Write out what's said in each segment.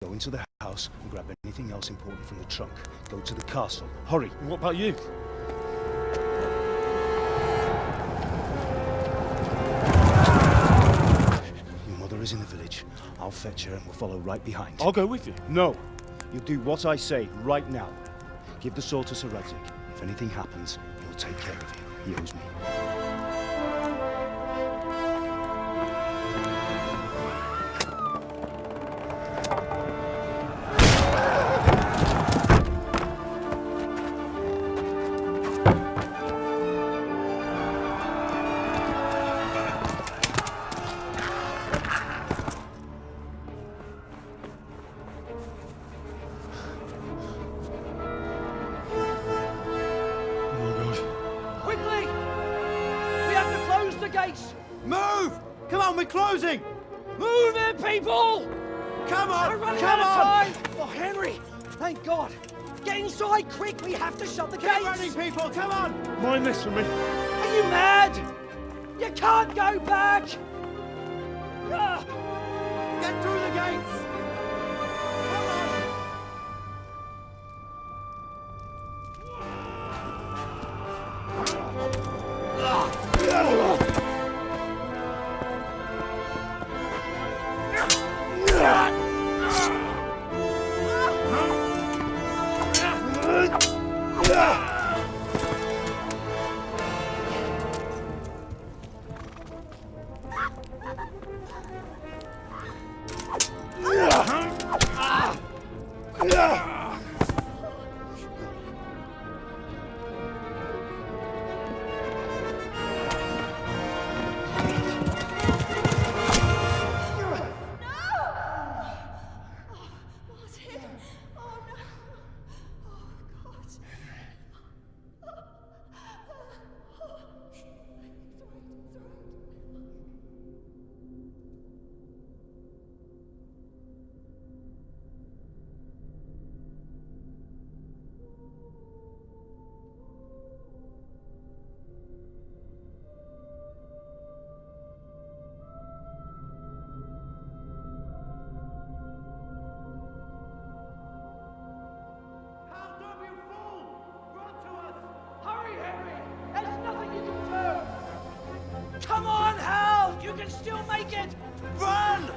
Go into the house and grab anything else important from the trunk. Go to the castle. Hurry. What about you? Your mother is in the village. I'll fetch her and we'll follow right behind. I'll go with you. No. You'll do what I say right now. Give the sword to Sir Rudzik. If anything happens, he'll take care of you. He owes me. Quickly! We have to close the gates! Move! Come on, we're closing! Move it, people! Come on! We're running Come out of on! time! Oh, Henry! Thank God! Get inside, quick! We have to shut the Keep gates! running, people! Come on! Mind this for me. Are you mad? You can't go back! Ah, Get through the gates! Come on! Martin! Oh no! Oh God! It's all right. Hands up, you fool! Run to us! hurry, Henry! There's nothing you can do! Come on, Hal! You can still make it! Run!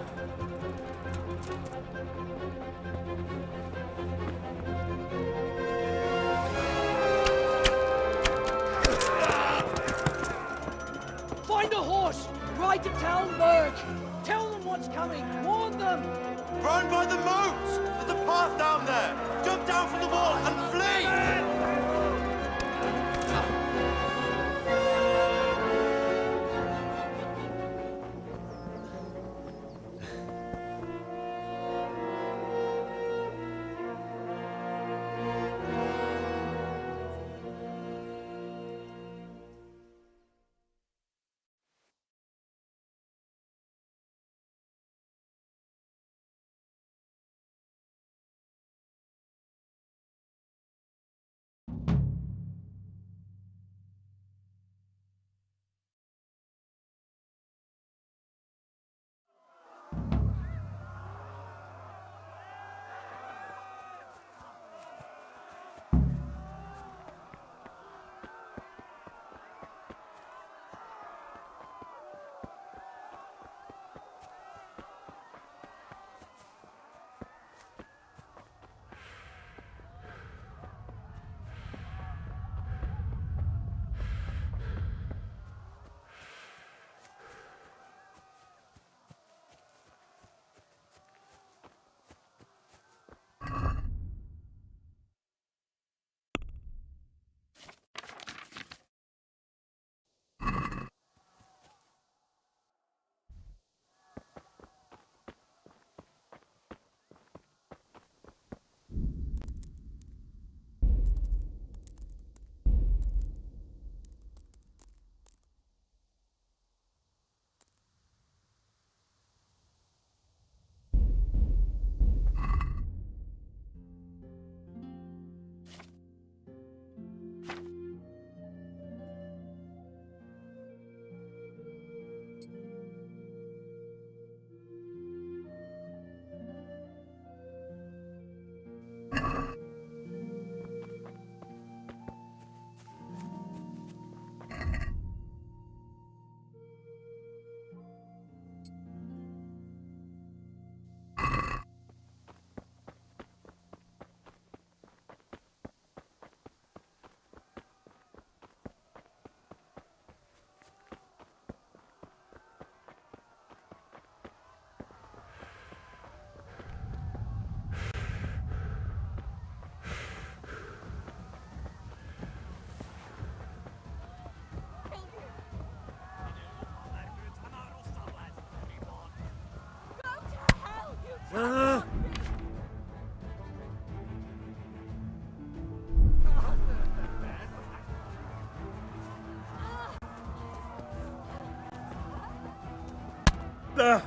Find a horse! Ride to Talmberg! Tell them what's coming! Warn them! Run by the moat! There's a path down there! Jump down from the wall and flee! Order!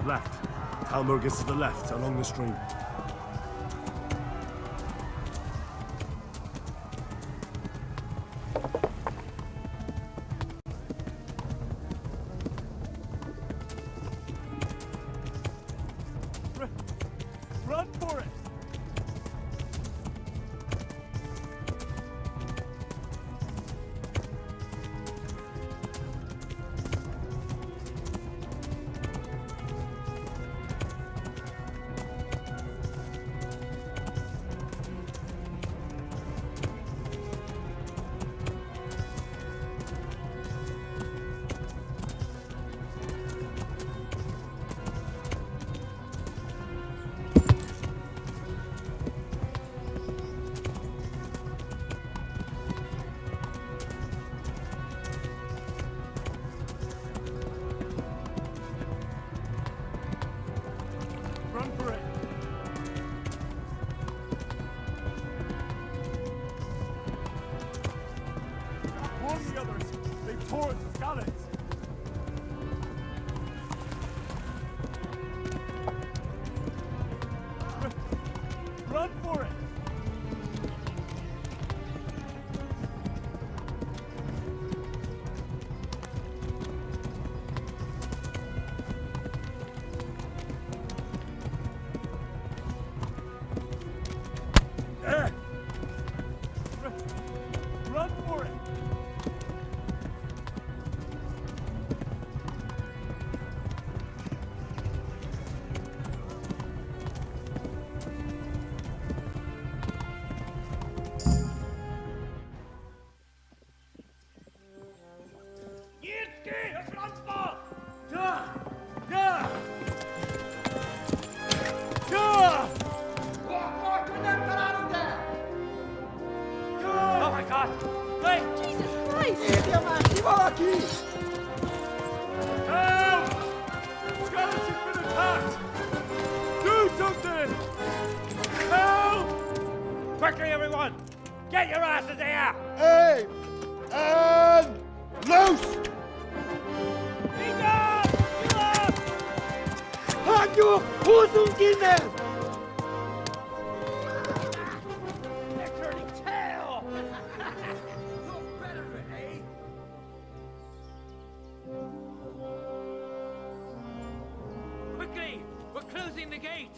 Left. Talmud is to the left, along the stream. Run for it! Run for it! Warn the others! They poured scallops! Run for it! Run for it! Oh my God! Hey! Jesus Christ! Help! Scallops has been attacked! Do something! Help! Quickly, everyone! Get your asses here! Hey! And loose! They're turning tail! Look better, eh? Quickly! the gate!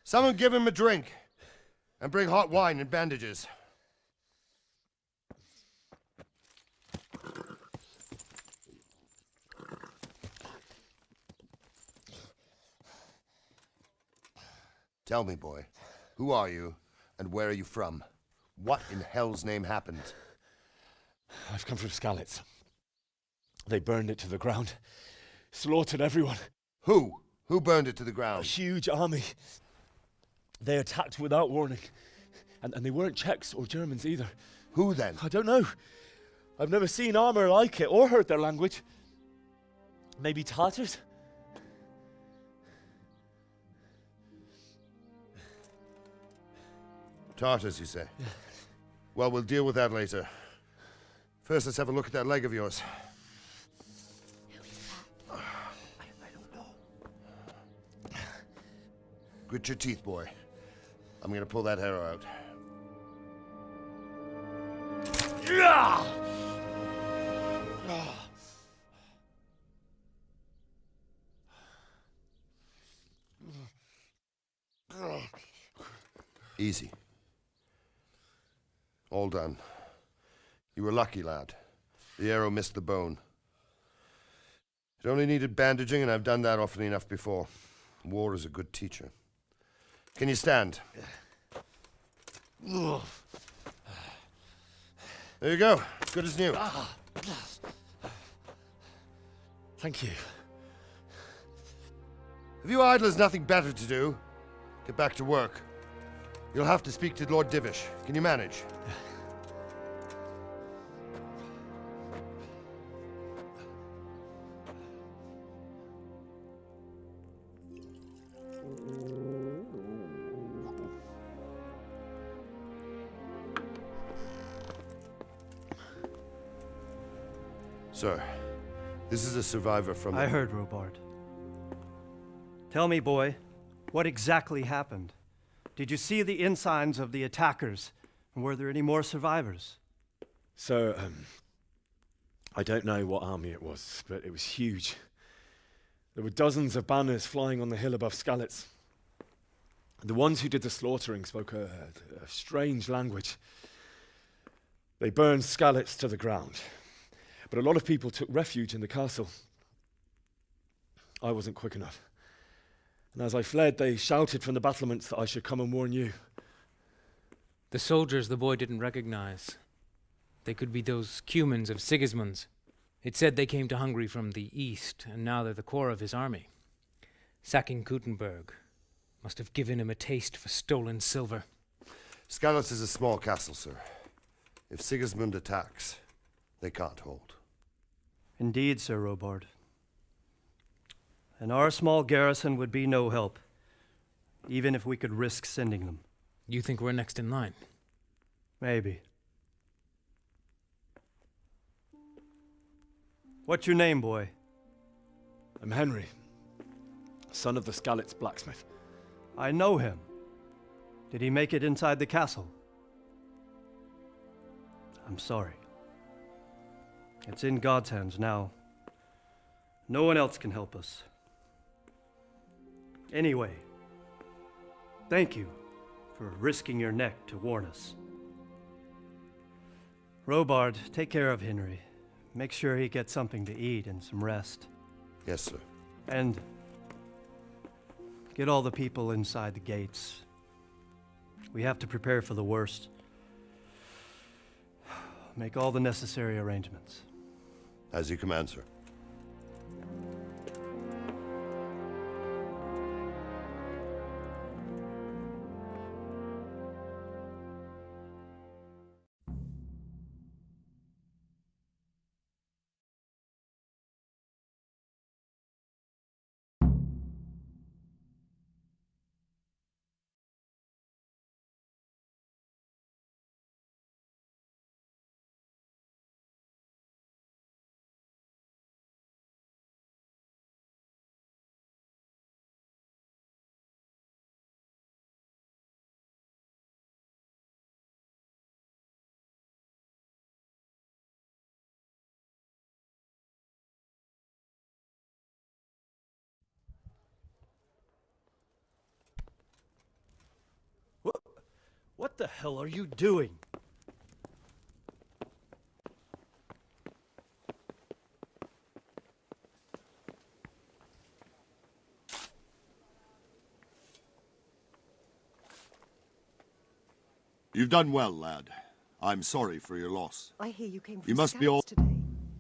Someone give him a drink. And bring hot wine and bandages. Tell me, boy, who are you and where are you from? What in hell's name happened? I've come from Skalitz. They burned it to the ground. Slaughtered everyone. Who? Who burned it to the A ground? huge army. They attacked without warning. And they weren't Czechs or Germans either. Who then? I don't know. I've never seen armor like it or heard their language. Maybe Tatars? Tartars, you say? Well, we'll deal with that later. First, let's have a look at that leg of yours. Who is that? I don't know. Grit your teeth, boy. I'm gonna pull that arrow out. Easy. All done. You were lucky, lad. The arrow missed the bone. It only needed bandaging, and I've done that often enough before. War is a good teacher. Can you stand? There you go. Good as new. Thank you. If you idlers nothing better to do, get back to work. You'll have to speak to Lord Divish. Can you manage? Sir, this is a survivor from... I heard, Robard. Tell me, boy, what exactly happened? Did you see the ensigns of the attackers? And were there any more survivors? So, I don't know what army it was, but it was huge. There were dozens of banners flying on the hill above Skalitz. The ones who did the slaughtering spoke a strange language. They burned Skalitz to the ground. But a lot of people took refuge in the castle. I wasn't quick enough. And as I fled, they shouted from the battlements that I should come and warn you. The soldiers the boy didn't recognize. They could be those Cumans of Sigismund's. It said they came to Hungary from the east, and now they're the core of his army. Sacking Gutenberg must have given him a taste for stolen silver. Skalitz is a small castle, sir. If Sigismund attacks, they can't hold. Indeed, Sir Robard. And our small garrison would be no help, even if we could risk sending them. You think we're next in line? Maybe. What's your name, boy? I'm Henry, son of the Skalitz blacksmith. I know him. Did he make it inside the castle? I'm sorry. It's in God's hands now. No one else can help us. Anyway, thank you for risking your neck to warn us. Robard, take care of Henry. Make sure he gets something to eat and some rest. Yes, sir. And get all the people inside the gates. We have to prepare for the worst. Make all the necessary arrangements. As you command, sir. What the hell are you doing? You've done well, lad. I'm sorry for your loss. I hear you came from You must be all... today.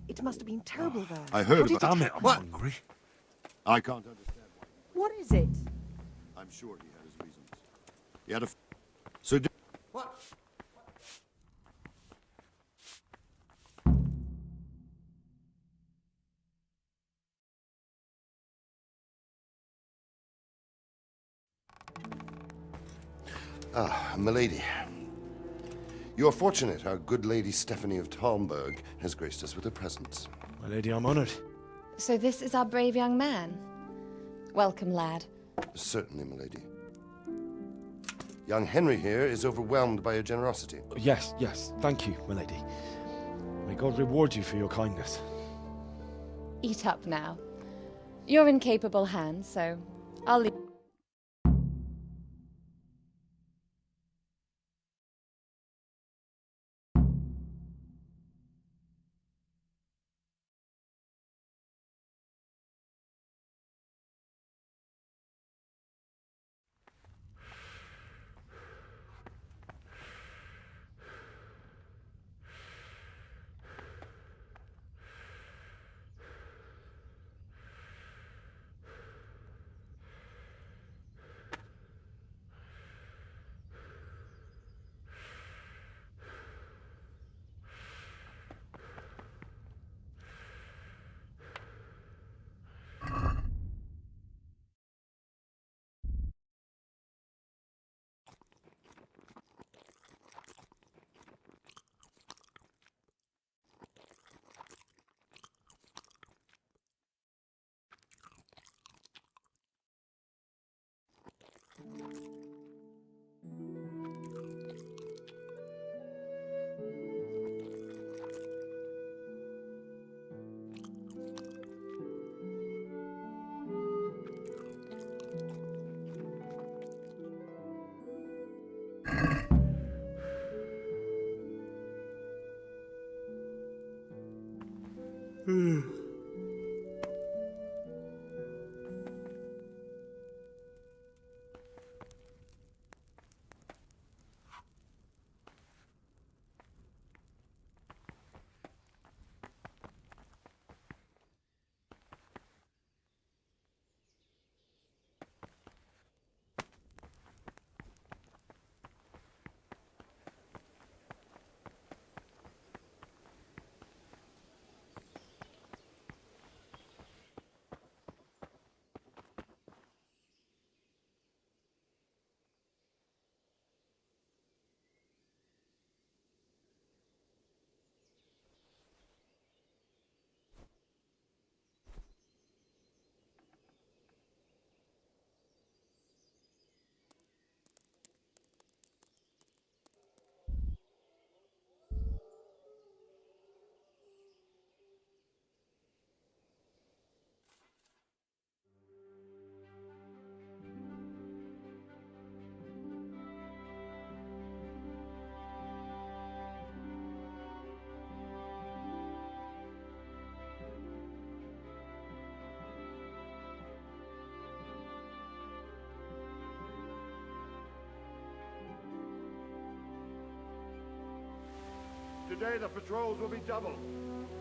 It must have been terrible there. I heard What did about... it Damn it, happen? I'm hungry. I can't understand why. What is it? I'm sure he had his reasons. He had a... So... What? Ah, milady. You are fortunate our good lady Stephanie of Talmberg has graced us with her presence. My lady, I'm honoured. So this is our brave young man. Welcome, lad. Certainly, milady. Young Henry here is overwhelmed by your generosity. Yes, yes, thank you, my lady. May God reward you for your kindness. Eat up now. You're in capable hands, so I'll leave. Today the patrols will be doubled.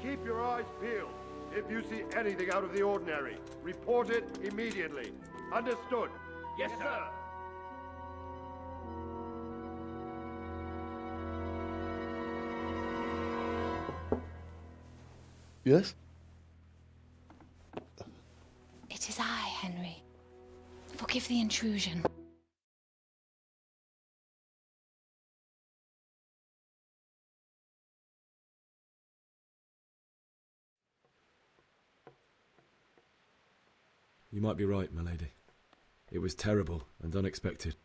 Keep your eyes peeled. If you see anything out of the ordinary, report it immediately. Understood? Yes, sir. Yes? It is I, Henry. Forgive the intrusion. You might be right, my lady. It was terrible and unexpected.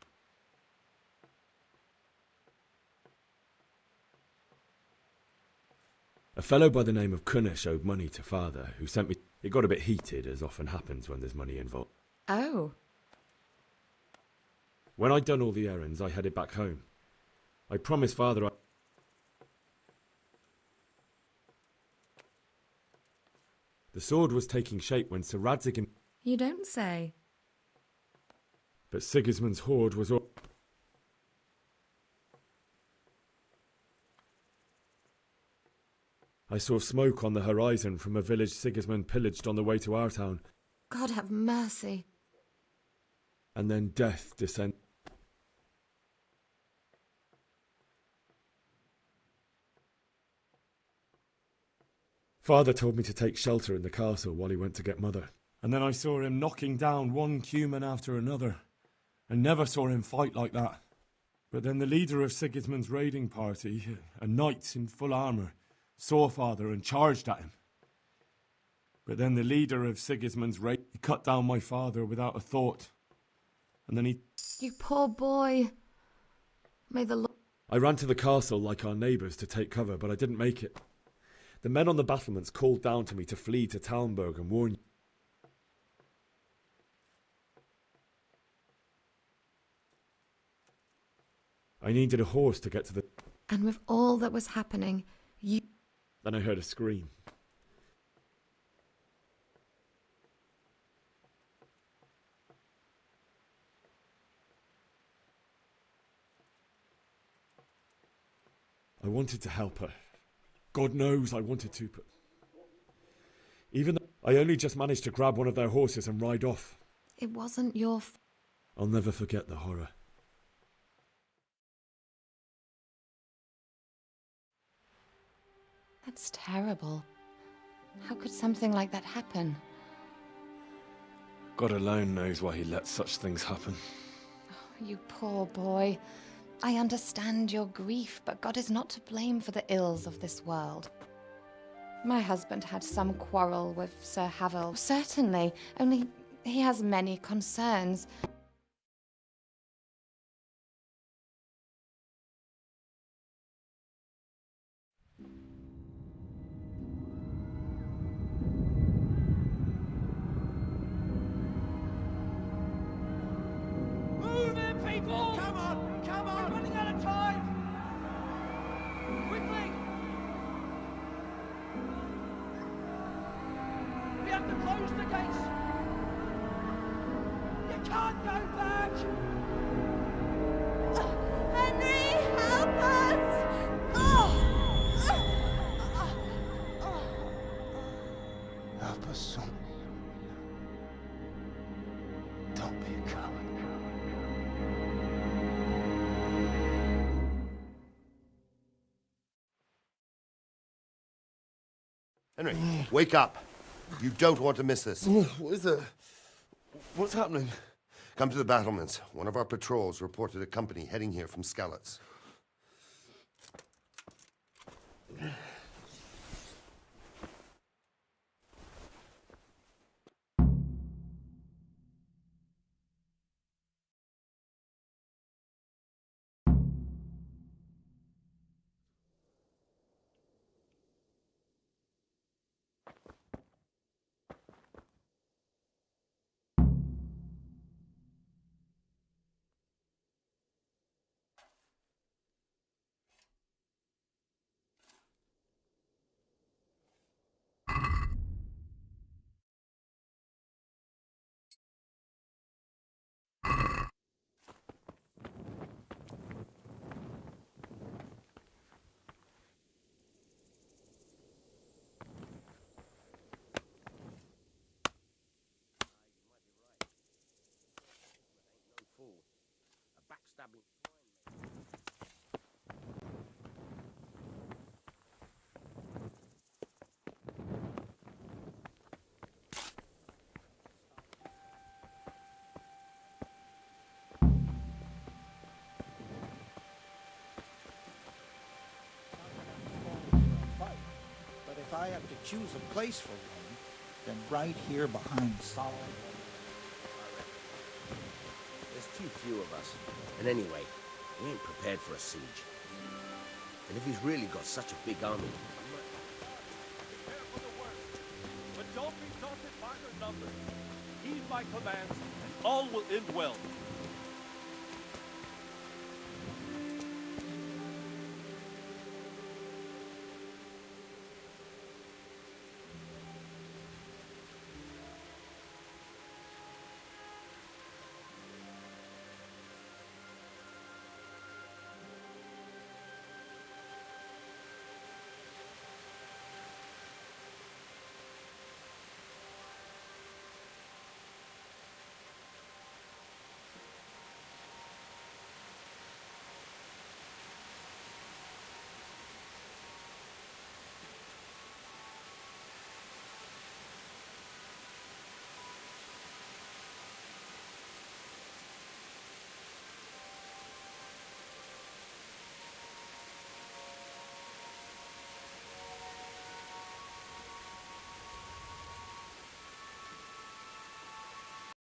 A fellow by the name of Kunish owed money to father, who sent me... It got a bit heated, as often happens when there's money involved. Oh. When I'd done all the errands, I headed back home. I promised Father The sword was taking shape when Sir Radzig You don't say. But Sigismund's horde was all... I saw smoke on the horizon from a village Sigismund pillaged on the way to our town. God have mercy. And then death descended. Father told me to take shelter in the castle while he went to get Mother. And then I saw him knocking down one Cuman after another. I never saw him fight like that. But then the leader of Sigismund's raiding party, a knight in full armour, saw Father and charged at him. But then the leader of Sigismund's raid, he cut down my father without a thought. And then he... You poor boy. May the Lord... I ran to the castle like our neighbours to take cover, but I didn't make it. The men on the battlements called down to me to flee to Talmberg and warn you. I needed a horse to get to the... And with all that was happening, you... Then I heard a scream. I wanted to help her. God knows I wanted to, but... Even though I only just managed to grab one of their horses and ride off. It wasn't your... I'll never forget the horror. That's terrible. How could something like that happen? God alone knows why he lets such things happen. Oh, you poor boy. I understand your grief, but God is not to blame for the ills of this world. My husband had some quarrel with Sir Havel. Certainly, only he has many concerns. Move it, people! Come on! Come on! We're running out of time! Quickly! We have to close the gates! You can't go back! Henry, help us! Help us, son. Don't be a coward. Henry, wake up. You don't want to miss this. What is it? What's happening? Come to the battlements. One of our patrols reported a company heading here from Skalitz. But if I have to choose a place for one, then right here behind Solomon. There's too few of us. And anyway, we ain't prepared for a siege. And if he's really got such a big army... Prepare for the worst, but don't be daunted by their numbers. Heed my commands, and all will end well.